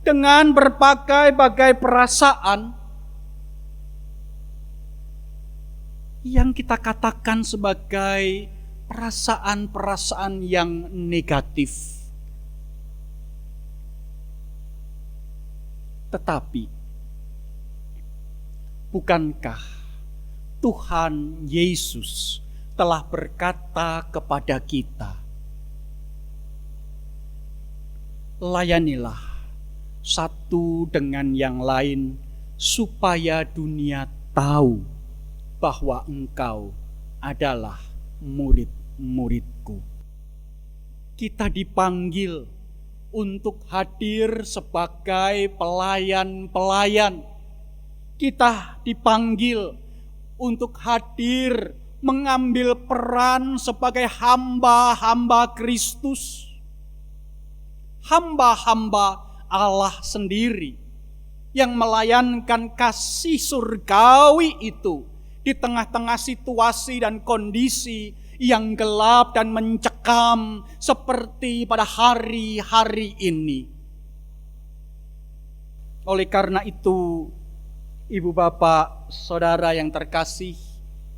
dengan berbagai-bagai perasaan yang kita katakan sebagai perasaan-perasaan yang negatif. Tetapi, bukankah Tuhan Yesus telah berkata kepada kita, layanilah satu dengan yang lain supaya dunia tahu bahwa engkau adalah murid-muridku. Kita dipanggil untuk hadir sebagai pelayan-pelayan. Kita dipanggil untuk hadir mengambil peran sebagai hamba-hamba Kristus. Hamba-hamba Allah sendiri yang melayankan kasih surgawi itu di tengah-tengah situasi dan kondisi yang gelap dan mencekam seperti pada hari-hari ini. Oleh karena itu, ibu bapak, saudara yang terkasih,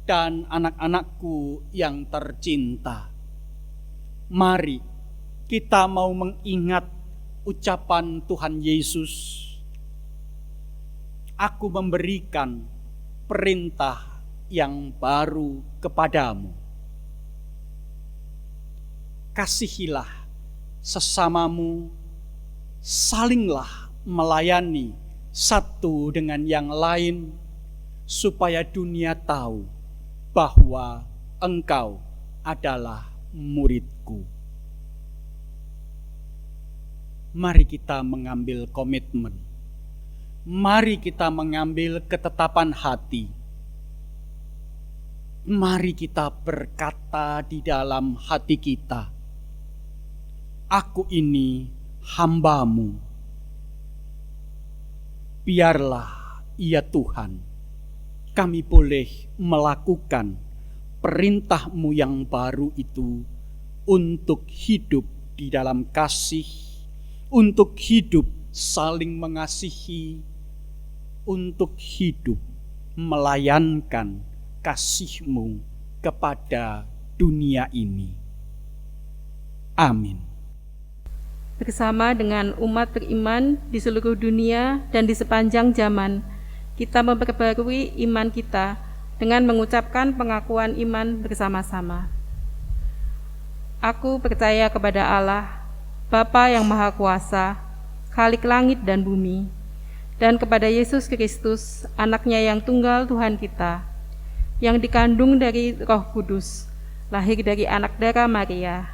dan anak-anakku yang tercinta, mari kita mau mengingat ucapan Tuhan Yesus, aku memberikan perintah yang baru kepadamu. Kasihilah sesamamu, salinglah melayani satu dengan yang lain, supaya dunia tahu bahwa engkau adalah muridku. Mari kita mengambil komitmen. Mari kita mengambil ketetapan hati. Mari kita berkata di dalam hati kita, aku ini hambamu. Biarlah ya Tuhan, kami boleh melakukan perintah-Mu yang baru itu untuk hidup di dalam kasih, untuk hidup saling mengasihi, untuk hidup melayankan kasih-Mu kepada dunia ini. Amin. Bersama dengan umat beriman di seluruh dunia dan di sepanjang zaman, kita memperbarui iman kita dengan mengucapkan pengakuan iman bersama-sama. Aku percaya kepada Allah, Bapa yang Maha Kuasa, Khalik langit dan bumi, dan kepada Yesus Kristus, Anaknya yang tunggal Tuhan kita, yang dikandung dari Roh Kudus, lahir dari anak darah Maria,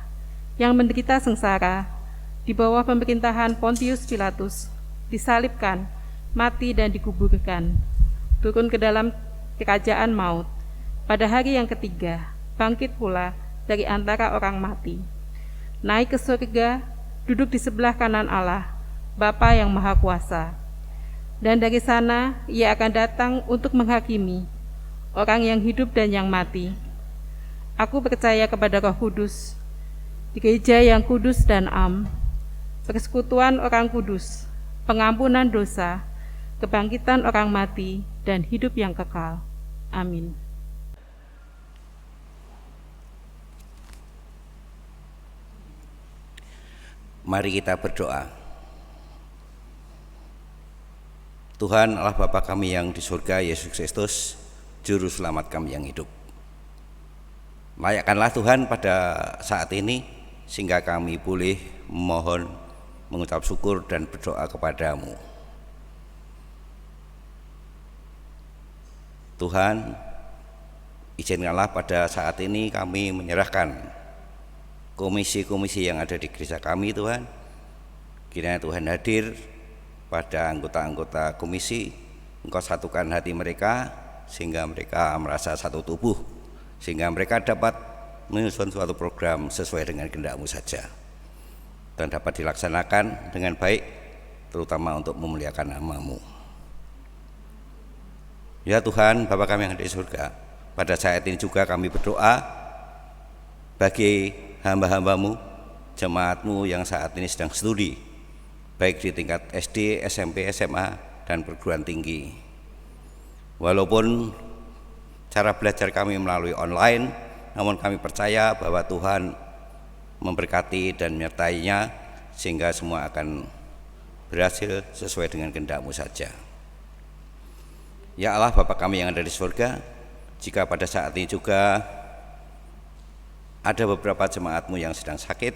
yang menderita sengsara di bawah pemerintahan Pontius Pilatus, disalibkan, mati dan dikuburkan, turun ke dalam kerajaan maut, Pada hari yang ketiga, bangkit pula dari antara orang mati, naik ke surga, duduk di sebelah kanan Allah, Bapa yang Maha Kuasa. Dan dari sana ia akan datang untuk menghakimi orang yang hidup dan yang mati. Aku percaya kepada Roh Kudus, di gereja yang kudus dan am, persekutuan orang kudus, pengampunan dosa, kebangkitan orang mati, dan hidup yang kekal. Amin. Mari kita berdoa. Tuhan Allah Bapa kami yang di surga, Yesus Kristus, Juru Selamat kami yang hidup. Layakkanlah Tuhan pada saat ini, sehingga kami boleh memohon, mengucap syukur dan berdoa kepadamu. Tuhan, izinkanlah pada saat ini kami menyerahkan komisi-komisi yang ada di gereja kami, Tuhan. Kiranya Tuhan hadir pada anggota-anggota komisi, Engkau satukan hati mereka sehingga mereka merasa satu tubuh, sehingga mereka dapat menyusun suatu program sesuai dengan kehendak-Mu saja dan dapat dilaksanakan dengan baik, terutama untuk memuliakan nama-Mu. Ya Tuhan, Bapa kami yang ada di surga, pada saat ini juga kami berdoa bagi hamba-hamba-Mu, jemaat-Mu yang saat ini sedang studi, baik di tingkat SD, SMP, SMA, dan perguruan tinggi. Walaupun cara belajar kami melalui online, namun kami percaya bahwa Tuhan memberkati dan menyertainya, sehingga semua akan berhasil sesuai dengan kehendak-Mu saja. Ya Allah, Bapa kami yang ada di surga, jika pada saat ini juga ada beberapa jemaat-Mu yang sedang sakit,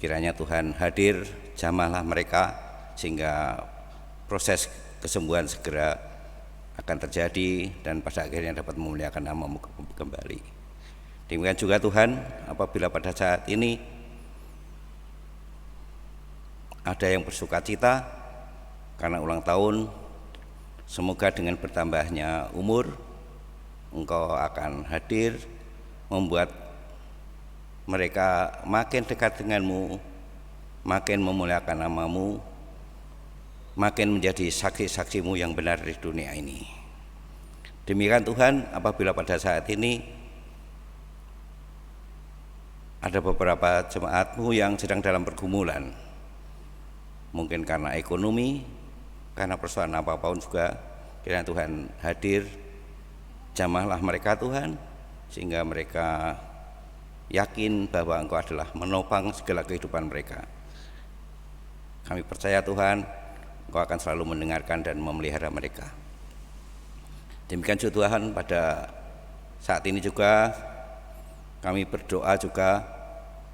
kiranya Tuhan hadir, jamahlah mereka sehingga proses kesembuhan segera akan terjadi dan pada akhirnya dapat memuliakan nama-Mu kembali. Demikian juga Tuhan, apabila pada saat ini ada yang bersuka cita karena ulang tahun, semoga dengan bertambahnya umur Engkau akan hadir, membuat mereka makin dekat dengan-Mu, makin memuliakan nama-Mu, makin menjadi saksi-saksi-Mu yang benar di dunia ini. Demikian Tuhan, apabila pada saat ini ada beberapa jemaat-Mu yang sedang dalam pergumulan, mungkin karena ekonomi, karena persoalan apapun juga, kiranya Tuhan hadir, jamahlah mereka Tuhan, sehingga mereka yakin bahwa Engkau adalah menopang segala kehidupan mereka. Kami percaya Tuhan, Engkau akan selalu mendengarkan dan memelihara mereka. Demikian juga Tuhan, pada saat ini juga kami berdoa juga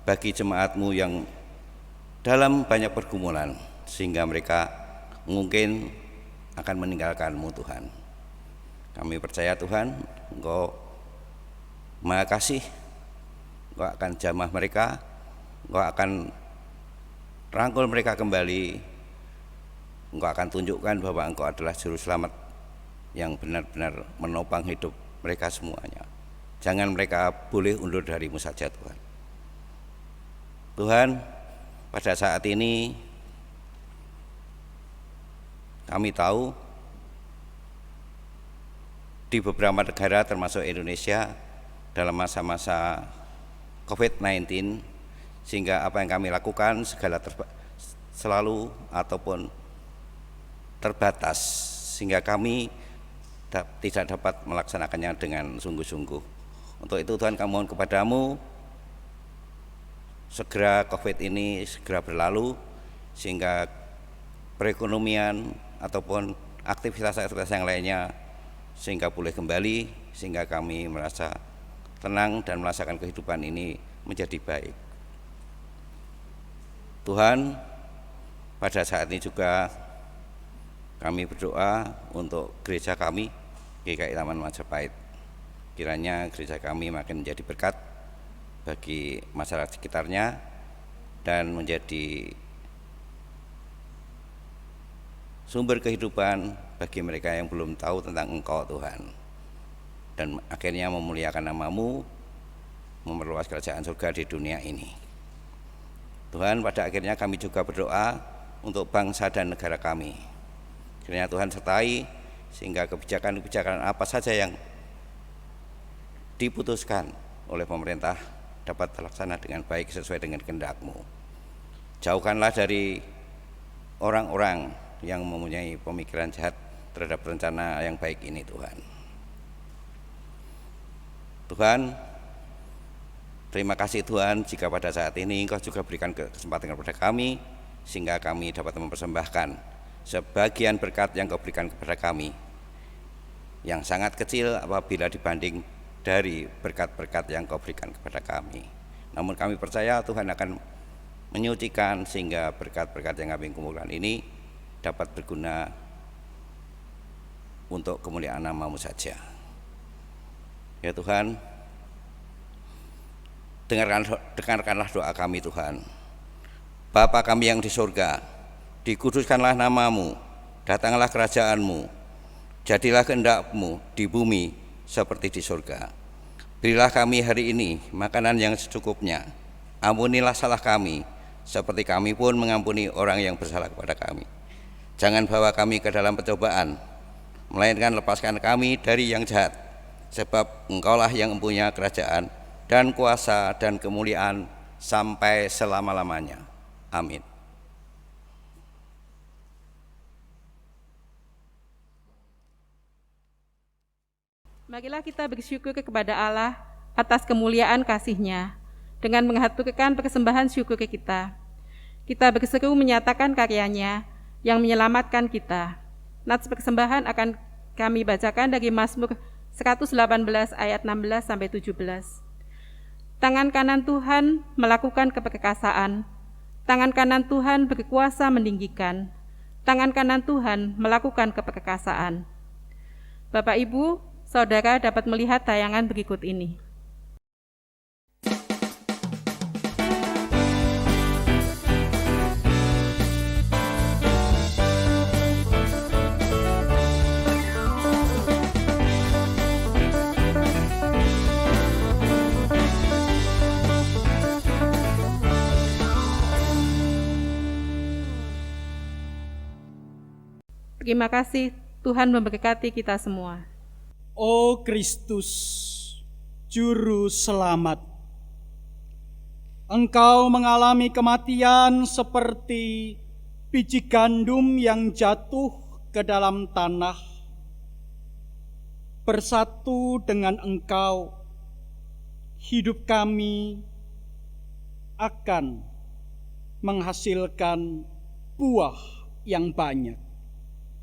bagi jemaat-Mu yang dalam banyak pergumulan, sehingga mereka mungkin akan meninggalkan-Mu Tuhan. Kami percaya Tuhan, Engkau Maha Kasih, Engkau akan jamah mereka, Engkau akan rangkul mereka kembali, Engkau akan tunjukkan bahwa Engkau adalah Juru Selamat yang benar-benar menopang hidup mereka semuanya. Jangan mereka boleh undur dari-Mu saja Tuhan. Tuhan, pada saat ini kami tahu di beberapa negara termasuk Indonesia dalam masa-masa COVID-19, sehingga apa yang kami lakukan selalu ataupun terbatas, sehingga kami tidak dapat melaksanakannya dengan sungguh-sungguh. Untuk itu Tuhan, kami mohon kepadamu, segera COVID ini segera berlalu, sehingga perekonomian ataupun aktivitas-aktivitas yang lainnya sehingga boleh kembali, sehingga kami merasa tenang dan merasakan kehidupan ini menjadi baik. Tuhan, pada saat ini juga kami berdoa untuk gereja kami, GKI Taman Majapahit. Kiranya gereja kami makin menjadi berkat bagi masyarakat sekitarnya dan menjadi sumber kehidupan bagi mereka yang belum tahu tentang Engkau Tuhan. dan akhirnya memuliakan nama-Mu, memperluas kerajaan surga di dunia ini. Tuhan, pada akhirnya kami juga berdoa untuk bangsa dan negara kami. Kiranya Tuhan sertai sehingga kebijakan-kebijakan apa saja yang diputuskan oleh pemerintah dapat terlaksana dengan baik sesuai dengan kehendak-Mu. Jauhkanlah dari orang-orang yang mempunyai pemikiran jahat terhadap rencana yang baik ini, Tuhan. Tuhan, terima kasih Tuhan jika pada saat ini Engkau juga berikan kesempatan kepada kami sehingga kami dapat mempersembahkan sebagian berkat yang Kau berikan kepada kami yang sangat kecil apabila dibanding dari berkat-berkat yang Kau berikan kepada kami. Namun kami percaya Tuhan akan menyucikan sehingga berkat-berkat yang kami kumpulkan ini dapat berguna untuk kemuliaan nama-Mu saja. Ya Tuhan, dengarkanlah doa kami Tuhan. Bapa kami yang di surga, dikuduskanlah nama-Mu, datanglah kerajaan-Mu, jadilah kehendak-Mu di bumi seperti di surga. Berilah kami hari ini makanan yang secukupnya. Ampunilah salah kami, seperti kami pun mengampuni orang yang bersalah kepada kami. Jangan bawa kami ke dalam pencobaan, melainkan lepaskan kami dari yang jahat. Sebab Engkaulah yang mempunyai kerajaan dan kuasa dan kemuliaan sampai selama-lamanya. Amin. Marilah kita bersyukur kepada Allah atas kemuliaan kasih-Nya dengan mengaturkan persembahan syukur kita. Kita berseru menyatakan karya-Nya yang menyelamatkan kita. Nats persembahan akan kami bacakan dari Mazmur 118 ayat 16 sampai 17. Tangan kanan Tuhan melakukan keperkasaan. Tangan kanan Tuhan berkuasa meninggikan. Tangan kanan Tuhan melakukan keperkasaan. Bapak, Ibu, Saudara dapat melihat tayangan berikut ini. Terima kasih, Tuhan memberkati kita semua. O Kristus, Juru Selamat, Engkau mengalami kematian seperti biji gandum yang jatuh ke dalam tanah. Bersatu dengan Engkau, hidup kami akan menghasilkan buah yang banyak.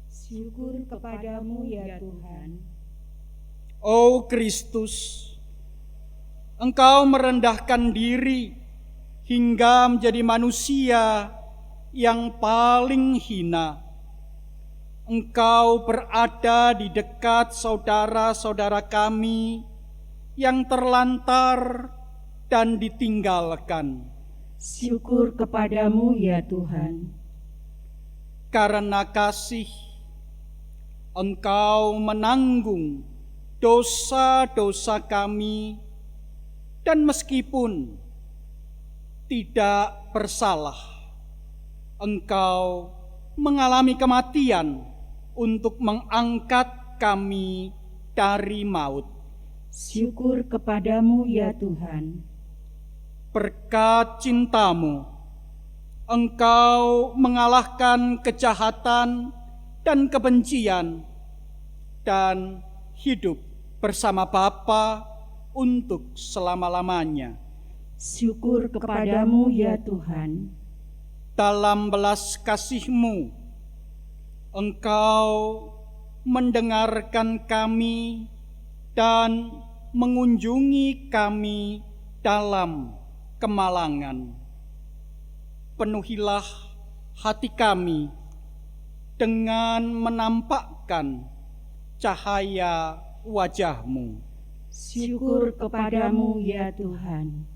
Syukur kepadamu ya Tuhan. O Kristus, Engkau merendahkan diri hingga menjadi manusia yang paling hina. Engkau berada di dekat saudara-saudara kami yang terlantar dan ditinggalkan. Syukur kepadamu ya Tuhan. Karena kasih, Engkau menanggung dosa-dosa kami, dan meskipun tidak bersalah, Engkau mengalami kematian untuk mengangkat kami dari maut. Syukur kepadamu ya Tuhan. Berkat cinta-Mu, Engkau mengalahkan kejahatan dan kebencian dan hidup bersama Bapa untuk selama-lamanya. Syukur kepadamu ya Tuhan. Dalam belas kasih-Mu, Engkau mendengarkan kami dan mengunjungi kami dalam kemalangan. Penuhilah hati kami dengan menampakkan cahaya wajah-Mu. Syukur kepadamu ya Tuhan.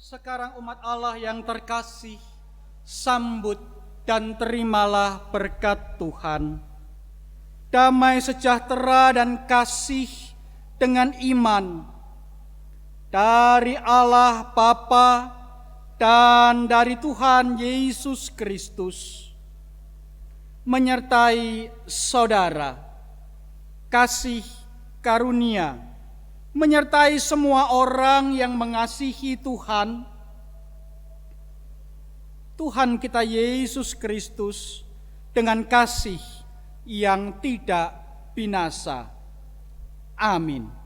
Sekarang umat Allah yang terkasih, sambut dan terimalah berkat Tuhan. Damai sejahtera dan kasih dengan iman dari Allah Bapa dan dari Tuhan Yesus Kristus menyertai saudara, kasih karunia menyertai semua orang yang mengasihi Tuhan, Tuhan kita Yesus Kristus, dengan kasih yang tidak binasa. Amin.